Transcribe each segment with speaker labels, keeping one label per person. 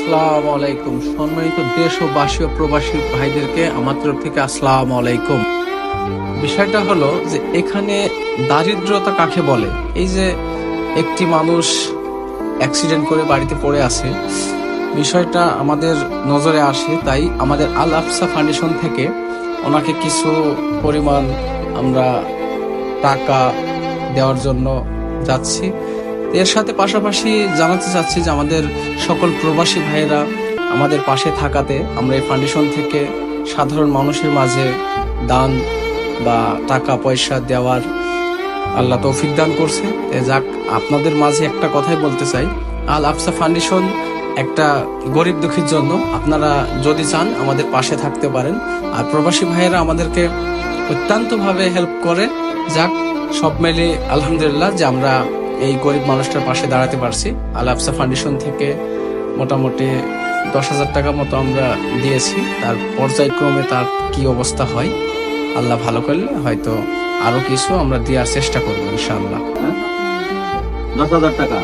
Speaker 1: আসসালামু আলাইকুম। সম্মানিত দেশ ও বাসী ও প্রবাসী ভাইদেরকে আমার তরফ থেকে আসসালামু আলাইকুম। বিষয়টা হলো যে এখানে দারিদ্রতা কাকে বলে? এই যে একটি মানুষ অ্যাক্সিডেন্ট করে বাড়িতে পড়ে আছে, বিষয়টা আমাদের নজরে আসে, তাই আমাদের আল আফসা ফাউন্ডেশন থেকে ওনাকে কিছু পরিমাণ আমরা টাকা দেওয়ার জন্য যাচ্ছি। এর সাথে পাশাপাশি জানাতে চাচ্ছি যে আমাদের সকল প্রবাসী ভাইয়েরা আমাদের পাশে থাকাতে আমরা এই ফাউন্ডেশন থেকে সাধারণ মানুষের মাঝে দান বা টাকা পয়সা দেওয়ার আল্লাহ তৌফিক দান করছে। যাক, আপনাদের মাঝে একটা কথাই বলতে চাই, আল আফসা ফাউন্ডেশন একটা গরিব দুঃখীর জন্য। আপনারা যদি চান আমাদের পাশে থাকতে পারেন। আর প্রবাসী ভাইয়েরা আমাদেরকে অত্যন্ত ভাবে হেল্প করে। যাক, সব মিলে আলহামদুলিল্লাহ যে আমরা এই গরিব মানুষটার পাশে দাঁড়াতে পারছি। আল আফসা ফাউন্ডেশন থেকে মোটামুটি 10,000 টাকা মতো আমরা দিয়েছি। তার পর্যায়ক্রমে তার কি অবস্থা হয়, আল্লাহ ভালো করলে হয়তো আরো কিছু আমরা দেওয়ার চেষ্টা করবো ইনশাআল্লাহ।
Speaker 2: 10,000 টাকা।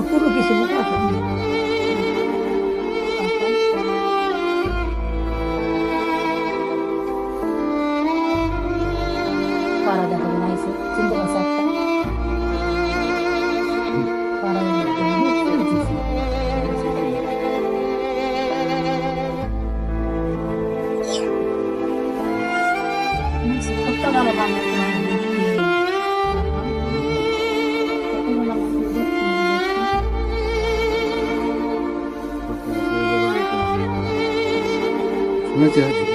Speaker 3: পুরো কিছু মতো আছে। কারা দেখাবে না এসে চিনতে পারছে একটা কারা
Speaker 2: শুনেছি